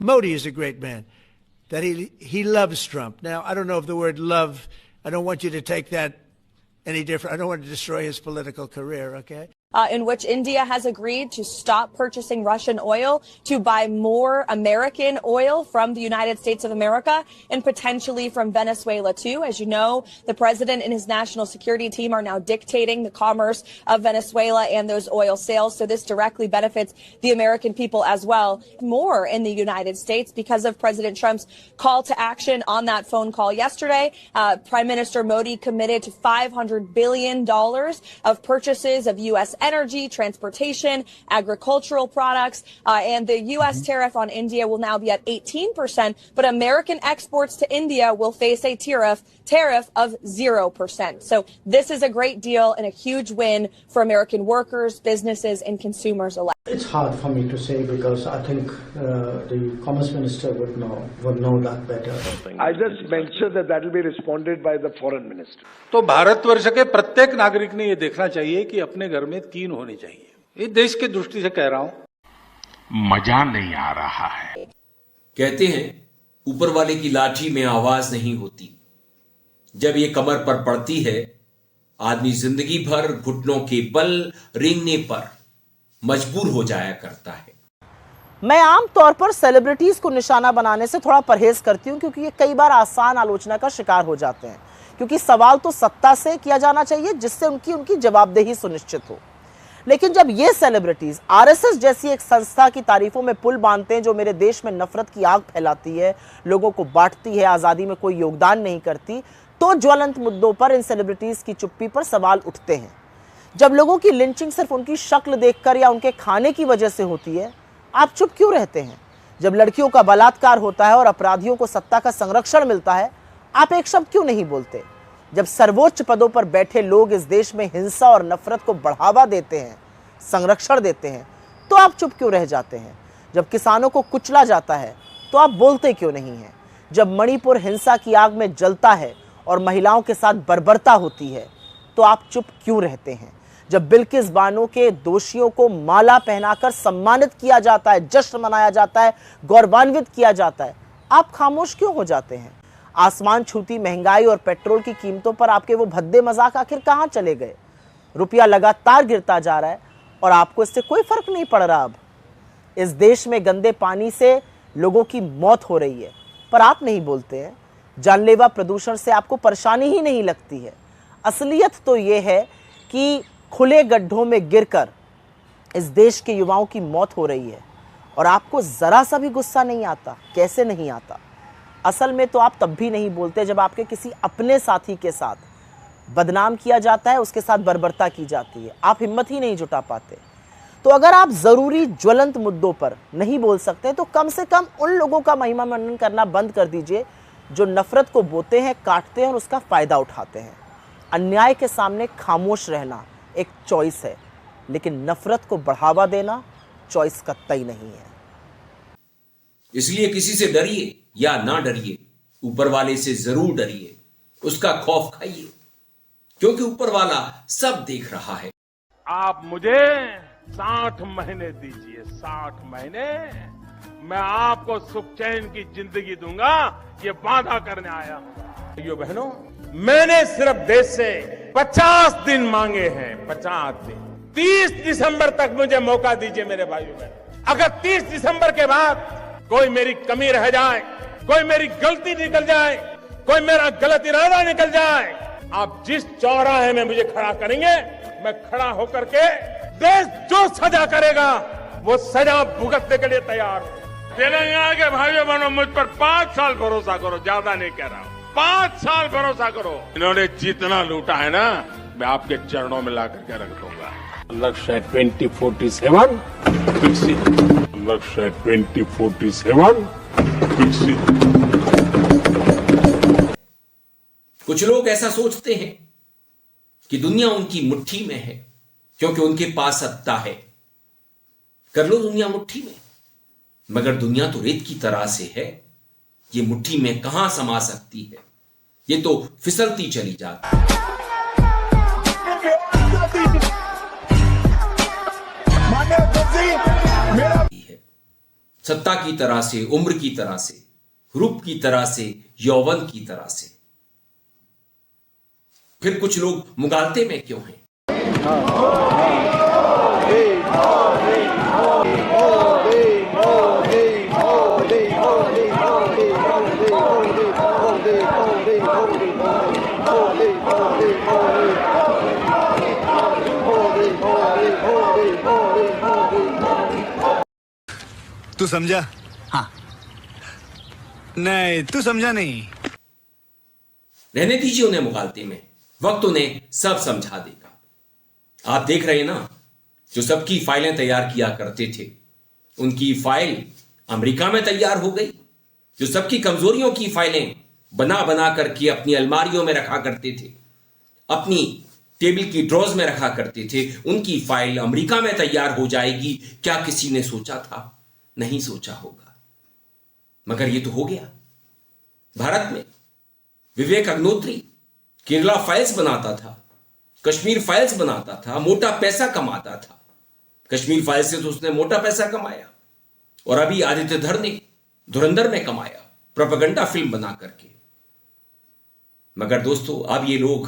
Modi is a great man, that he loves Trump. Now, I don't know if the word love, I don't want you to take that any different. I don't want to destroy his political career, okay? In which India has agreed to stop purchasing Russian oil to buy more American oil from the United States of America and potentially from Venezuela, too. As you know, the president and his national security team are now dictating the commerce of Venezuela and those oil sales. So this directly benefits the American people as well. More in the United States because of President Trump's call to action on that phone call yesterday. Prime Minister Modi committed to $500 billion of purchases of U.S. energy, transportation, agricultural products, and the U.S. tariff on India will now be at 18%, but American exports to India will face a tariff of 0%. So this is a great deal and a huge win for American workers, businesses, and consumers alike. It's hard for me to say because I think the Commerce Minister would know that better. I just mentioned that will be responded by the Foreign Minister. तो भारतवर्ष के प्रत्येक नागरिक ने ये देखना चाहिए कि अपने घर में कीन होनी चाहिए. ये देश की दृष्टि से कह रहा हूं. मजा नहीं आ रहा है. कहते हैं ऊपर वाले की लाठी में आवाज नहीं होती. जब ये कमर पर पड़ती है, आदमी जिंदगी भर घुटनों के बल रेंगने पर मजबूर हो जाया करता है. मैं आम तौर पर सेलिब्रिटीज को निशाना बनाने से थोड़ा परहेज करती हूं क्योंकि ये कई बार आसान आलोचना का शिकार हो जाते हैं. क्योंकि सवाल तो सत्ता से किया जाना चाहिए जिससे उनकी जवाबदेही सुनिश्चित हो. लेकिन जब ये सेलिब्रिटीज आरएसएस जैसी एक संस्था की तारीफों में पुल बांधते हैं जो मेरे देश में नफरत की आग फैलाती है, लोगों को बांटती है, आजादी में कोई योगदान नहीं करती, तो ज्वलंत मुद्दों पर इन सेलिब्रिटीज की चुप्पी पर सवाल उठते हैं. जब लोगों की लिंचिंग सिर्फ उनकी शक्ल देखकर या उनके खाने की वजह से होती है, आप चुप क्यों रहते हैं? जब लड़कियों का बलात्कार होता है और अपराधियों को सत्ता का संरक्षण मिलता है, आप एक शब्द क्यों नहीं बोलते? जब सर्वोच्च पदों पर बैठे लोग इस देश में हिंसा और नफरत को बढ़ावा देते हैं, संरक्षण देते हैं, तो आप चुप क्यों रह जाते हैं? जब किसानों को कुचला जाता है, तो आप बोलते क्यों नहीं हैं? जब मणिपुर हिंसा की आग में जलता है और महिलाओं के साथ बर्बरता होती है, तो आप चुप क्यों रहते हैं? जब बिल्किस बानो के दोषियों को माला पहनाकर सम्मानित किया जाता है, जश्न मनाया जाता है, गौरवान्वित किया जाता है, आप खामोश क्यों हो जाते हैं? आसमान छूती महंगाई और पेट्रोल की कीमतों पर आपके वो भद्दे मजाक आखिर कहां चले गए? रुपया लगातार गिरता जा रहा है और आपको इससे कोई फर्क नहीं पड़ रहा. अब इस देश में गंदे पानी से लोगों की मौत हो रही है, पर आप नहीं बोलते हैं. जानलेवा प्रदूषण से आपको परेशानी ही नहीं लगती है. असलियत तो ये है कि खुले गड्ढों में गिरकर इस देश के युवाओं की मौत हो रही है और आपको जरा सा भी गुस्सा नहीं आता. कैसे नहीं आता? असल में तो आप तब भी नहीं बोलते जब आपके किसी अपने साथी के साथ बदनाम किया जाता है, उसके साथ बर्बरता की जाती है. आप हिम्मत ही नहीं जुटा पाते. तो अगर आप जरूरी ज्वलंत मुद्दों पर नहीं बोल सकते तो कम से कम उन लोगों का महिमा मंडन करना बंद कर दीजिए जो नफरत को बोते हैं, काटते हैं और उसका फायदा उठाते हैं. अन्याय के सामने खामोश रहना एक चॉइस है, लेकिन नफरत को बढ़ावा देना चॉइस कतई नहीं है. इसलिए किसी से डरिए या ना डरिए, ऊपर वाले से जरूर डरिए, उसका खौफ खाइए, क्योंकि ऊपर वाला सब देख रहा है. आप मुझे 60 महीने दीजिए, 60 महीने मैं आपको सुख चैन की जिंदगी दूंगा, ये वादा करने आया हूं. भाइयों बहनों, मैंने सिर्फ देश से 50 दिन मांगे हैं, 50 दिन. 30 दिसंबर तक मुझे मौका दीजिए मेरे भाइयों बहनों. अगर 30 दिसंबर के बाद कोई मेरी कमी रह जाए, कोई मेरी गलती निकल जाए, कोई मेरा गलत इरादा निकल जाए, आप जिस चौराहे में मुझे खड़ा करेंगे, मैं खड़ा होकर के देश जो सजा करेगा वो सजा भुगतने के लिए तैयार हूं. तेलंगाना के भाइयों बहनों, मुझ पर 5 साल भरोसा करो, ज्यादा नहीं कह रहा हूं. 5 साल भरोसा करो. इन्होंने जितना लूटा है ना, मैं आपके चरणों में ला करके रख दूंगा. लक्ष्य 2047 विकसित. लक्ष्य 2047 विकसित. कुछ लोग ऐसा सोचते हैं कि दुनिया उनकी मुट्ठी में है क्योंकि उनके पास सत्ता है. कर लो दुनिया मुट्ठी में, मगर दुनिया तो रेत की तरह से है. ये मुट्ठी में कहां समा सकती है? ये तो फिसलती चली जाती है. सत्ता की तरह से, उम्र की तरह से, रूप की तरह से, यौवन की तरह से। फिर कुछ लोग मुगालते में क्यों हैं? तू समझा? हाँ। नहीं, तू समझा नहीं। रहने दीजिए उन्हें मुगालते में, वक्त उन्हें सब समझा देगा। आप देख रहे हैं ना, जो सबकी फाइलें तैयार किया करते थे, उनकी फाइल अमेरिका में तैयार हो गई। जो सबकी कमजोरियों की फाइलें बना बना करके अपनी अलमारियों में रखा करते थे, अपनी टेबल की ड्रॉज में रखा करते थे, उनकी फाइल अमेरिका में तैयार हो जाएगी। क्या किसी ने सोचा था? नहीं सोचा होगा, मगर ये तो हो गया। भारत में विवेक अग्निहोत्री केरला फाइल्स बनाता था, कश्मीर फाइल्स बनाता था, मोटा पैसा कमाता था। कश्मीर फाइल्स से तो उसने मोटा पैसा कमाया, और अभी आदित्य धर ने धुरंधर में कमाया, प्रोपेगेंडा फिल्म बना करके। मगर दोस्तों, अब ये लोग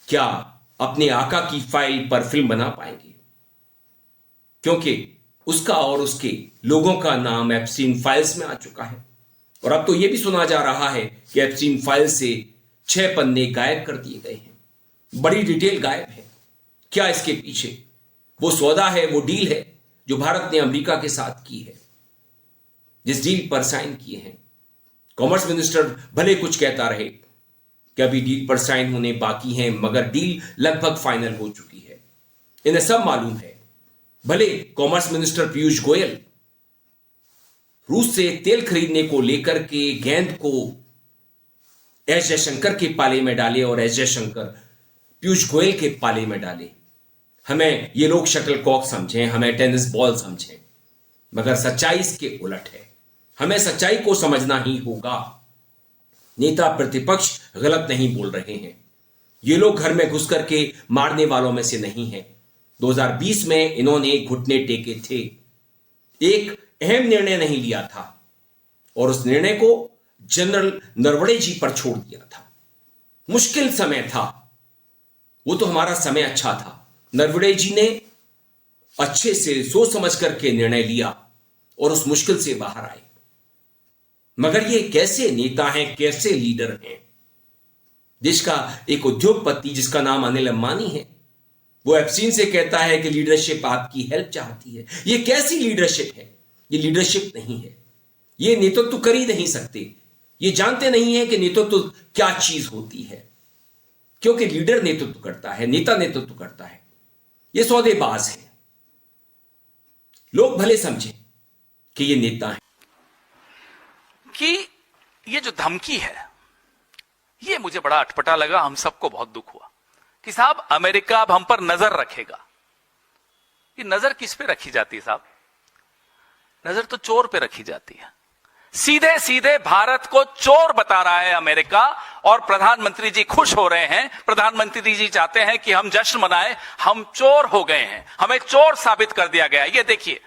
क्या अपने आका की फाइल पर फिल्म बना पाएंगे? क्योंकि उसका और उसके लोगों का नाम एप्स्टीन फाइल्स में आ चुका है। और अब तो यह भी सुना जा रहा है कि एप्स्टीन फाइल से 6 पन्ने गायब कर दिए गए हैं। बड़ी डिटेल गायब है। क्या इसके पीछे वो सौदा है, वो डील है जो भारत ने अमेरिका के साथ की है, जिस डील पर साइन किए हैं? कॉमर्स मिनिस्टर भले कुछ कहता रहे कि अभी डील पर साइन होने बाकी हैं, मगर डील लगभग फाइनल हो चुकी है। इन्हें सब मालूम है। भले कॉमर्स मिनिस्टर पीयूष गोयल रूस से तेल खरीदने को लेकर के गेंद को एस जयशंकर के पाले में डाले और एस जयशंकर पीयूष गोयल के पाले में डाले। हमें ये लोग शटलकॉक समझें, हमें टेनिस बॉल समझें, मगर सच्चाई इसके उलट है। हमें सच्चाई को समझना ही होगा। नेता प्रतिपक्ष गलत नहीं बोल रहे हैं। ये लोग घर में घुस करके मारने वालों में से नहीं हैं। 2020 में इन्होंने घुटने टेके थे, एक अहम निर्णय नहीं लिया था, और उस निर्णय को जनरल नरवणे जी पर छोड़ दिया था। मुश्किल समय था, वो तो हमारा समय अच्छा था। नरवणे जी ने अच्छे से सोच समझ करके निर्णय लिया और उस मुश्किल से बाहर आए। मगर ये कैसे नेता हैं, कैसे लीडर हैं? देश का एक उद्योगपति जिसका नाम अनिल अंबानी है, वो एप्स्टीन से कहता है कि लीडरशिप आपकी हेल्प चाहती है। ये कैसी लीडरशिप है? ये लीडरशिप नहीं है। ये नेतृत्व कर ही नहीं सकते। ये जानते नहीं है कि नेतृत्व क्या चीज होती है, क्योंकि लीडर नेतृत्व करता है, नेता नेतृत्व करता है। ये सौदेबाज है। लोग भले समझें कि ये नेता है। कि ये जो धमकी है, ये मुझे बड़ा अटपटा लगा। हम सबको बहुत दुख हुआ कि साहब अमेरिका अब हम पर नजर रखेगा। ये नजर किस पे रखी जाती है साहब? नजर तो चोर पे रखी जाती है। सीधे सीधे भारत को चोर बता रहा है अमेरिका, और प्रधानमंत्री जी खुश हो रहे हैं। प्रधानमंत्री जी चाहते हैं कि हम जश्न मनाएं, हम चोर हो गए हैं, हमें चोर साबित कर दिया गया। ये देखिए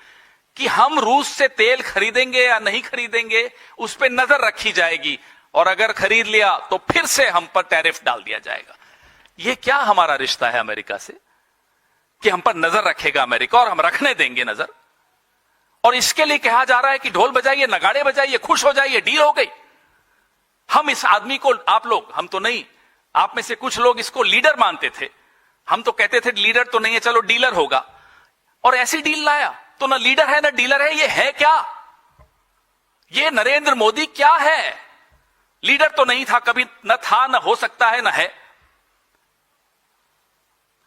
कि हम रूस से तेल खरीदेंगे या नहीं खरीदेंगे, उस पर नजर रखी जाएगी, और अगर खरीद लिया तो फिर से हम पर टैरिफ डाल दिया जाएगा। ये क्या हमारा रिश्ता है अमेरिका से कि हम पर नजर रखेगा अमेरिका और हम रखने देंगे नजर? और इसके लिए कहा जा रहा है कि ढोल बजाइए, नगाड़े बजाइए, खुश हो जाइए, डील हो गई। हम इस आदमी को, आप लोग, हम तो नहीं, आप में से कुछ लोग इसको लीडर मानते थे। हम तो कहते थे लीडर तो नहीं है, चलो डीलर होगा, और ऐसी डील लाया। तो ना लीडर है ना डीलर है। ये है क्या? ये नरेंद्र मोदी क्या है? लीडर तो नहीं था कभी, न था, न हो सकता है, न है।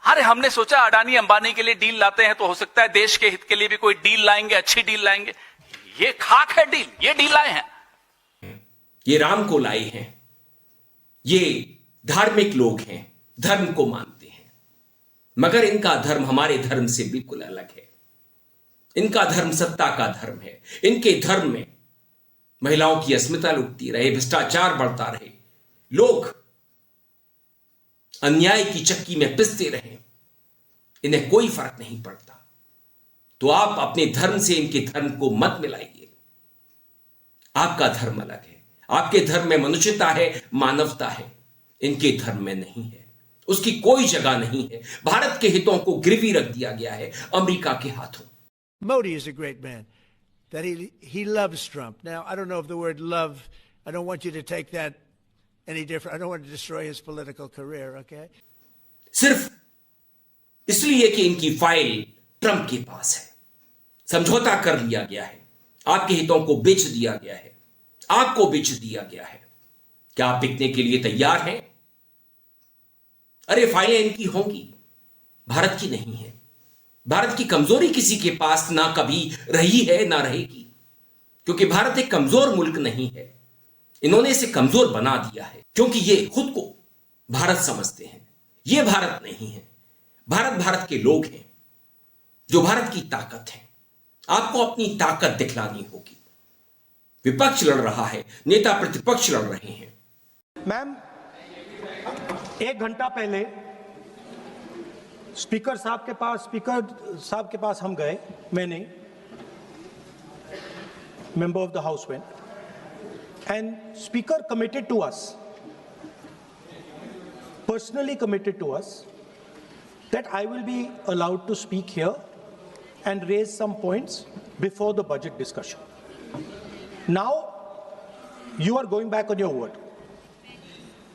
अरे हमने सोचा अडानी अंबानी के लिए डील लाते हैं तो हो सकता है देश के हित के लिए भी कोई डील लाएंगे, अच्छी डील लाएंगे। ये खाक है डील, ये डील लाए हैं। ये राम को लाए हैं। ये धार्मिक लोग हैं, धर्म को मानते हैं, मगर इनका धर्म हमारे धर्म से बिल्कुल अलग है। इनका धर्म सत्ता का धर्म है। इनके धर्म में महिलाओं की अस्मिता लुटती रहे, भ्रष्टाचार बढ़ता रहे, लोग अन्याय की चक्की में पिसते रहे, इन्हें कोई फर्क नहीं पड़ता। तो आप अपने धर्म से इनके धर्म को मत मिलाइए। आपका धर्म अलग है, आपके धर्म में मनुष्यता है, मानवता है, इनके धर्म में नहीं है, उसकी कोई जगह नहीं है। भारत के हितों को गिरवी रख दिया गया है अमेरिका के हाथों। Modi is a great man. That he loves Trump. Now, I don't know if the word love, I don't want you to take that any different. I don't want to destroy his political career, okay? सिर्फ इसलिए कि इनकी file Trump के पास है, समझौता कर लिया गया है, आपके हितों को बेच दिया गया है, आपको बेच दिया गया है। क्या आप बिकने के लिए तैयार हैं? अरे फाइलें इनकी होंगी, भारत की नहीं है। भारत की कमजोरी किसी के पास ना कभी रही है ना रहेगी, क्योंकि भारत एक कमजोर मुल्क नहीं है। इन्होंने इसे कमजोर बना दिया है, क्योंकि ये खुद को भारत समझते हैं। ये भारत नहीं है, भारत के लोग हैं जो भारत की ताकत है। आपको अपनी ताकत दिखलानी होगी। विपक्ष लड़ रहा है, नेता प्रतिपक्ष लड़ रहे हैं। मैम, 1 घंटा पहले स्पीकर साहब के पास हम गए, मैंने, member of the house went, and speaker committed to us, personally committed to us, that I will be allowed to speak here and raise some points before the budget discussion. Now, you are going back on your word.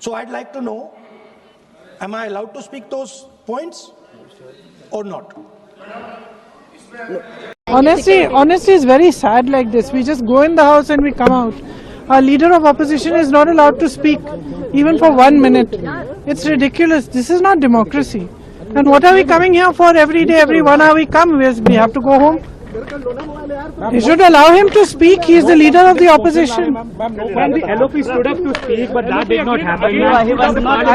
So I'd like to know, am I allowed to speak those points or not? Honestly, it's very sad like this. We just go in the house and we come out. Our leader of opposition is not allowed to speak even for 1 minute. It's ridiculous. This is not democracy. And what are we coming here for every day, every 1 hour we come? We have to go home. You should allow him to speak. He is the leader of the opposition. The LOP stood up to speak, but that did not happen.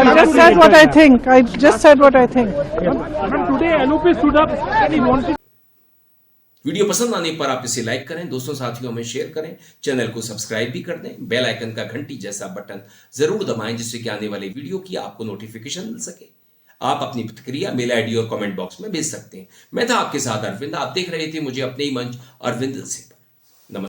I just said what I think. Today LOP stood up and he wanted. Video पसंद आने पर आप इसे like करें, दोस्तों साथियों में share करें, चैनल को सब्सक्राइब भी कर दें, बेल आइकन का घंटी जैसा बटन जरूर दबाएं, जिससे कि आने वाले वीडियो की आपको नोटिफिकेशन मिल सके। आप अपनी प्रतिक्रिया मेल आईडी और कमेंट बॉक्स में भेज सकते हैं। मैं था आपके साथ अरविंद, आप देख रहे थे मुझे अपने ही मंच अरविंद से।